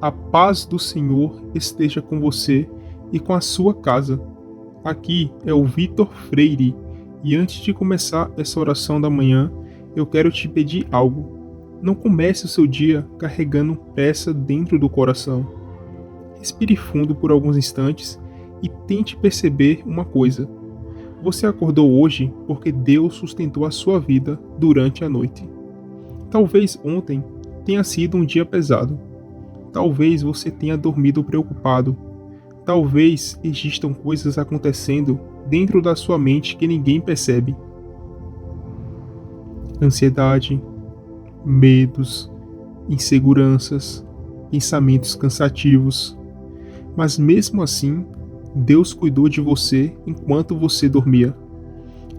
A paz do Senhor esteja com você e com a sua casa. Aqui é o Vitor Freire e antes de começar essa oração da manhã, eu quero te pedir algo. Não comece o seu dia carregando pressa dentro do coração. Respire fundo por alguns instantes e tente perceber uma coisa. Você acordou hoje porque Deus sustentou a sua vida durante a noite. Talvez ontem tenha sido um dia pesado. Talvez você tenha dormido preocupado. Talvez existam coisas acontecendo dentro da sua mente que ninguém percebe. Ansiedade, medos, inseguranças, pensamentos cansativos. Mas mesmo assim, Deus cuidou de você enquanto você dormia.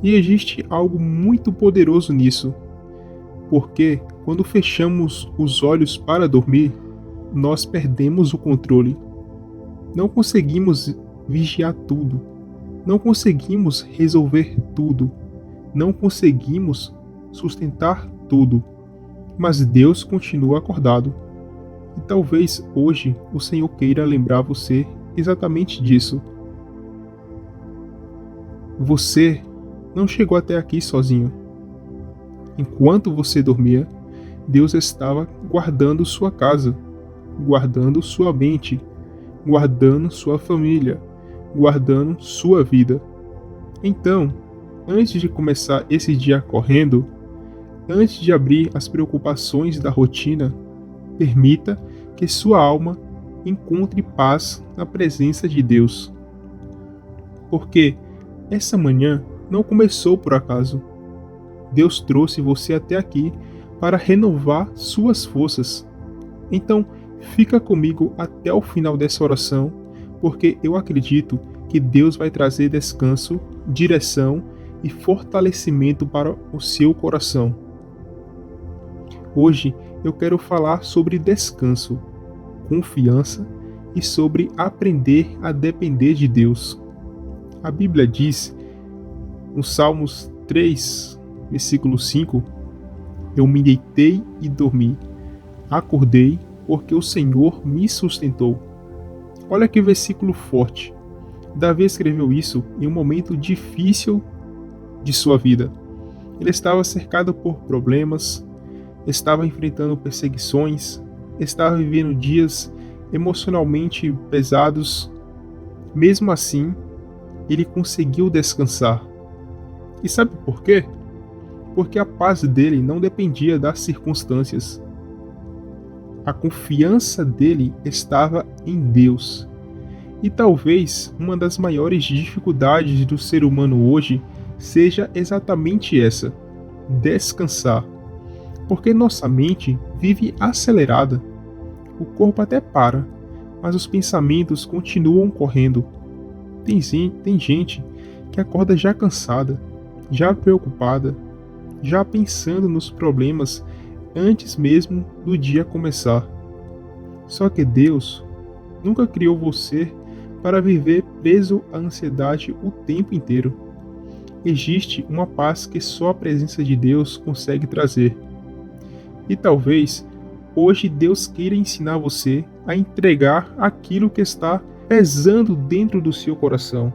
E existe algo muito poderoso nisso, porque quando fechamos os olhos para dormir, nós perdemos o controle. Não conseguimos vigiar tudo, não conseguimos resolver tudo, não conseguimos sustentar tudo, mas Deus continua acordado. E talvez hoje o Senhor queira lembrar você exatamente disso. Você não chegou até aqui sozinho. Enquanto você dormia, Deus estava guardando sua casa, guardando sua mente, guardando sua família, guardando sua vida. Então, antes de começar esse dia correndo, antes de abrir as preocupações da rotina, permita que sua alma encontre paz na presença de Deus. Porque essa manhã não começou por acaso. Deus trouxe você até aqui para renovar suas forças. Então, fica comigo até o final dessa oração, porque eu acredito que Deus vai trazer descanso, direção e fortalecimento para o seu coração. Hoje eu quero falar sobre descanso, confiança e sobre aprender a depender de Deus. A Bíblia diz, no Salmos 3, versículo 5, eu me deitei e dormi, acordei porque o Senhor me sustentou. Olha que versículo forte. Davi escreveu isso em um momento difícil de sua vida. Ele estava cercado por problemas, estava enfrentando perseguições, estava vivendo dias emocionalmente pesados. Mesmo assim, ele conseguiu descansar. E sabe por quê? Porque a paz dele não dependia das circunstâncias. A confiança dele estava em Deus. E talvez uma das maiores dificuldades do ser humano hoje seja exatamente essa: descansar. Porque nossa mente vive acelerada. O corpo até para, mas os pensamentos continuam correndo. Tem gente que acorda já cansada, já preocupada, já pensando nos problemas antes mesmo do dia começar. Só que Deus nunca criou você para viver preso à ansiedade o tempo inteiro. Existe uma paz que só a presença de Deus consegue trazer. E talvez hoje Deus queira ensinar você a entregar aquilo que está pesando dentro do seu coração.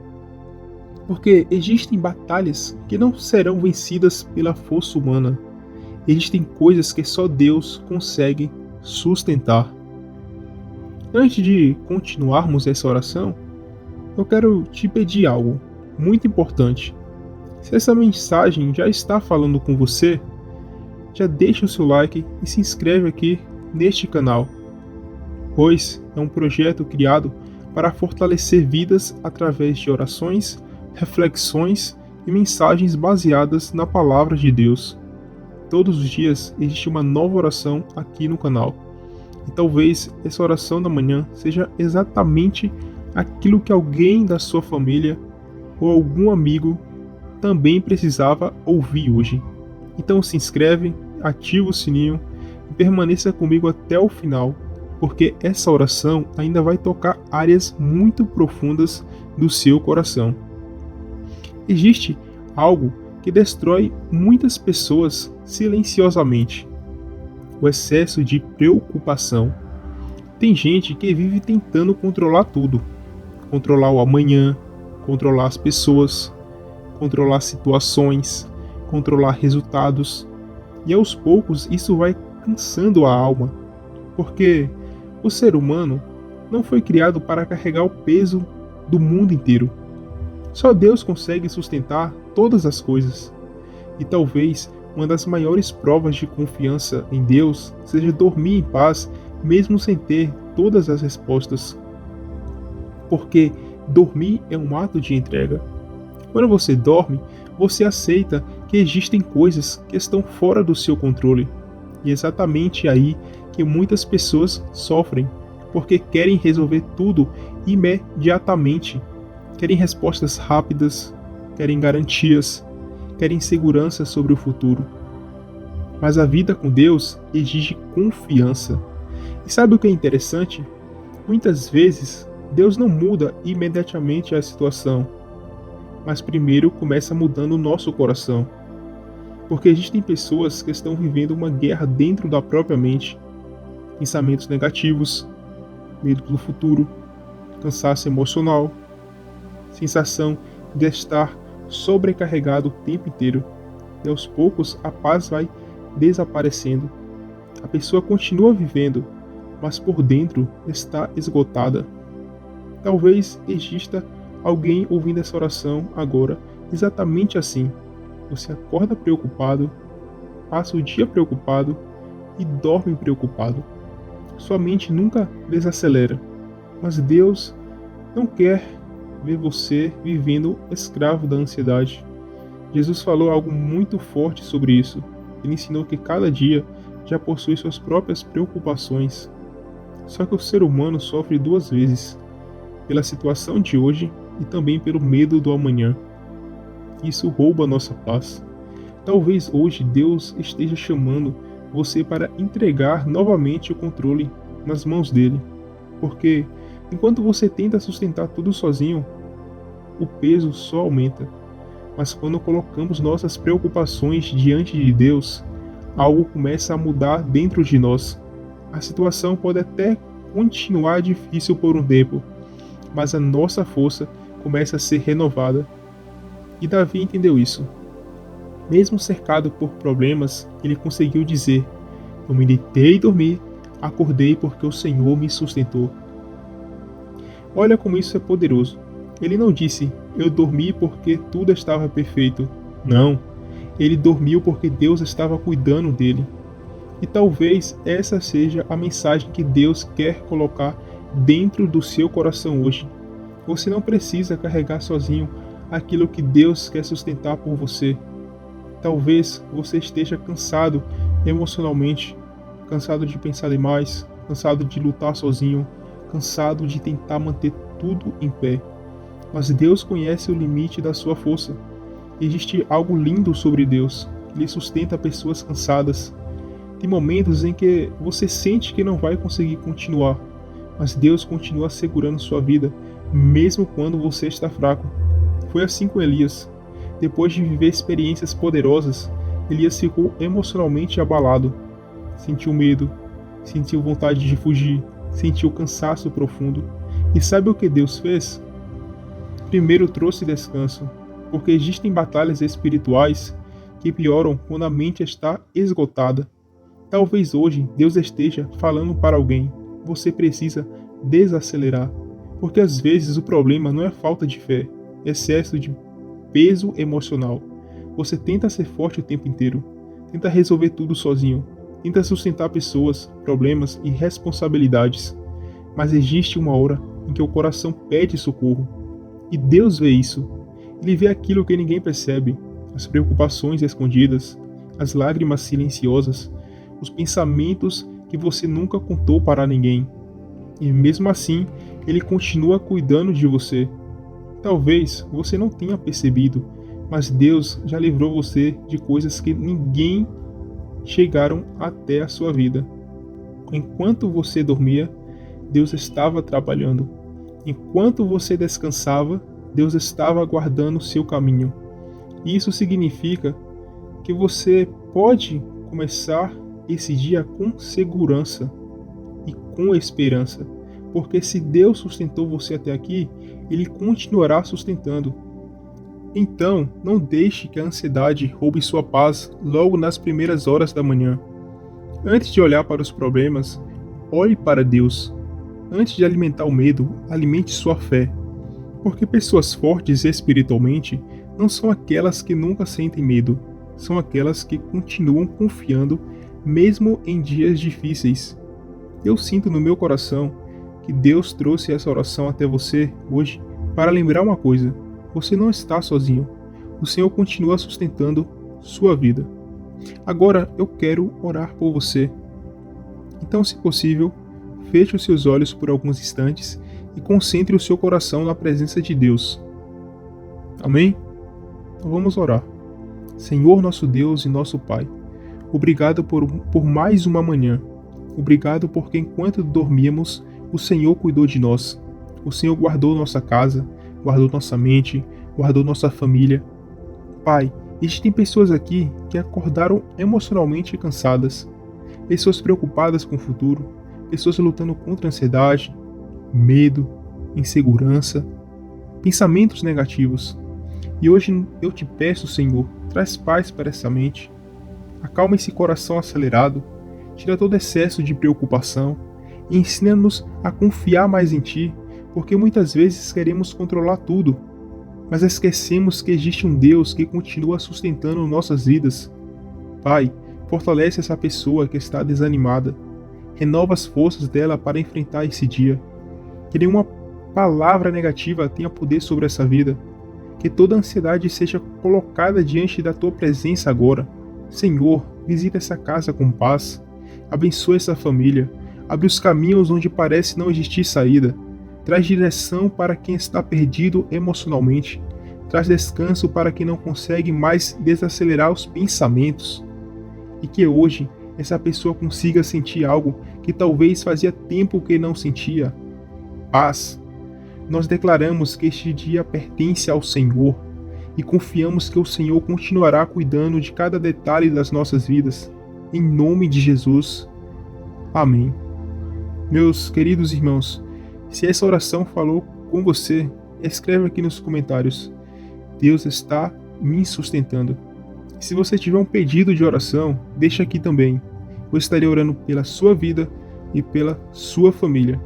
Porque existem batalhas que não serão vencidas pela força humana. Existem coisas que só Deus consegue sustentar. Antes de continuarmos essa oração, eu quero te pedir algo muito importante. Se essa mensagem já está falando com você, já deixa o seu like e se inscreve aqui neste canal, pois é um projeto criado para fortalecer vidas através de orações, reflexões e mensagens baseadas na palavra de Deus. Todos os dias existe uma nova oração aqui no canal. E talvez essa oração da manhã seja exatamente aquilo que alguém da sua família ou algum amigo também precisava ouvir hoje. Então se inscreve, ativa o sininho e permaneça comigo até o final, porque essa oração ainda vai tocar áreas muito profundas do seu coração. Existe algo que destrói muitas pessoas silenciosamente: o excesso de preocupação. Tem gente que vive tentando controlar tudo, controlar o amanhã, controlar as pessoas, controlar situações, controlar resultados, e aos poucos isso vai cansando a alma, porque o ser humano não foi criado para carregar o peso do mundo inteiro. Só Deus consegue sustentar todas as coisas. E talvez uma das maiores provas de confiança em Deus seja dormir em paz, mesmo sem ter todas as respostas. Porque dormir é um ato de entrega. Quando você dorme, você aceita que existem coisas que estão fora do seu controle. E é exatamente aí que muitas pessoas sofrem, porque querem resolver tudo imediatamente. Querem respostas rápidas, querem garantias, querem segurança sobre o futuro. Mas a vida com Deus exige confiança. E sabe o que é interessante? Muitas vezes, Deus não muda imediatamente a situação, mas primeiro começa mudando o nosso coração. Porque existem pessoas que estão vivendo uma guerra dentro da própria mente. Pensamentos negativos, medo do futuro, cansaço emocional, sensação de estar sobrecarregado o tempo inteiro. E aos poucos a paz vai desaparecendo. A pessoa continua vivendo, mas por dentro está esgotada. Talvez exista alguém ouvindo essa oração agora exatamente assim. Você acorda preocupado, passa o dia preocupado e dorme preocupado. Sua mente nunca desacelera, mas Deus não quer ver você vivendo escravo da ansiedade. Jesus falou algo muito forte sobre isso. Ele ensinou que cada dia já possui suas próprias preocupações. Só que o ser humano sofre duas vezes, pela situação de hoje e também pelo medo do amanhã. Isso rouba a nossa paz. Talvez hoje Deus esteja chamando você para entregar novamente o controle nas mãos dele. Porque enquanto você tenta sustentar tudo sozinho, o peso só aumenta. Mas quando colocamos nossas preocupações diante de Deus, algo começa a mudar dentro de nós. A situação pode até continuar difícil por um tempo, mas a nossa força começa a ser renovada. E Davi entendeu isso. Mesmo cercado por problemas, ele conseguiu dizer: "Eu me deitei e dormi, acordei porque o Senhor me sustentou." Olha como isso é poderoso. Ele não disse: "Eu dormi porque tudo estava perfeito." Não. Ele dormiu porque Deus estava cuidando dele. E talvez essa seja a mensagem que Deus quer colocar dentro do seu coração hoje. Você não precisa carregar sozinho aquilo que Deus quer sustentar por você. Talvez você esteja cansado emocionalmente, cansado de pensar demais, cansado de lutar sozinho, cansado de tentar manter tudo em pé. Mas Deus conhece o limite da sua força. Existe algo lindo sobre Deus. Ele sustenta pessoas cansadas. Tem momentos em que você sente que não vai conseguir continuar, mas Deus continua segurando sua vida, mesmo quando você está fraco. Foi assim com Elias. Depois de viver experiências poderosas, Elias ficou emocionalmente abalado. Sentiu medo, sentiu vontade de fugir, sentiu cansaço profundo. E sabe o que Deus fez? Primeiro trouxe descanso, porque existem batalhas espirituais que pioram quando a mente está esgotada. Talvez hoje Deus esteja falando para alguém: você precisa desacelerar, porque às vezes o problema não é falta de fé, é excesso de peso emocional. Você tenta ser forte o tempo inteiro, tenta resolver tudo sozinho, tenta sustentar pessoas, problemas e responsabilidades, mas existe uma hora em que o coração pede socorro, e Deus vê isso. Ele vê aquilo que ninguém percebe, as preocupações escondidas, as lágrimas silenciosas, os pensamentos que você nunca contou para ninguém. E mesmo assim, Ele continua cuidando de você. Talvez você não tenha percebido, mas Deus já livrou você de coisas que ninguém chegaram até a sua vida. Enquanto você dormia, Deus estava trabalhando. Enquanto você descansava, Deus estava guardando o seu caminho. Isso significa que você pode começar esse dia com segurança e com esperança, porque se Deus sustentou você até aqui, Ele continuará sustentando. Então, não deixe que a ansiedade roube sua paz logo nas primeiras horas da manhã. Antes de olhar para os problemas, olhe para Deus. Antes de alimentar o medo, alimente sua fé. Porque pessoas fortes espiritualmente não são aquelas que nunca sentem medo, são aquelas que continuam confiando mesmo em dias difíceis. Eu sinto no meu coração que Deus trouxe essa oração até você hoje para lembrar uma coisa: você não está sozinho. O Senhor continua sustentando sua vida. Agora eu quero orar por você. Então, se possível, feche os seus olhos por alguns instantes e concentre o seu coração na presença de Deus. Amém? Então vamos orar. Senhor nosso Deus e nosso Pai, obrigado por mais uma manhã. Obrigado porque enquanto dormíamos, o Senhor cuidou de nós. O Senhor guardou nossa casa, guardou nossa mente, guardou nossa família. Pai, existem pessoas aqui que acordaram emocionalmente cansadas, pessoas preocupadas com o futuro, pessoas lutando contra a ansiedade, medo, insegurança, pensamentos negativos. E hoje eu te peço, Senhor, traz paz para essa mente, acalma esse coração acelerado, tira todo excesso de preocupação e ensina-nos a confiar mais em Ti, porque muitas vezes queremos controlar tudo, mas esquecemos que existe um Deus que continua sustentando nossas vidas. Pai, fortalece essa pessoa que está desanimada, renova as forças dela para enfrentar esse dia. Que nenhuma palavra negativa tenha poder sobre essa vida. Que toda ansiedade seja colocada diante da Tua presença agora. Senhor, visita essa casa com paz. Abençoa essa família. Abre os caminhos onde parece não existir saída. Traz direção para quem está perdido emocionalmente. Traz descanso para quem não consegue mais desacelerar os pensamentos. E que hoje essa pessoa consiga sentir algo que talvez fazia tempo que não sentia. Paz. Nós declaramos que este dia pertence ao Senhor e confiamos que o Senhor continuará cuidando de cada detalhe das nossas vidas. Em nome de Jesus. Amém. Meus queridos irmãos, se essa oração falou com você, escreve aqui nos comentários. Deus está me sustentando. Se você tiver um pedido de oração, deixa aqui também. Eu estarei orando pela sua vida e pela sua família.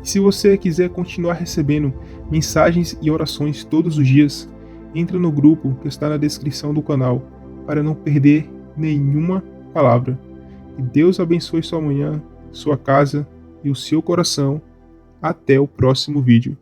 Se você quiser continuar recebendo mensagens e orações todos os dias, entra no grupo que está na descrição do canal para não perder nenhuma palavra. Que Deus abençoe sua manhã, sua casa e o seu coração. Até o próximo vídeo.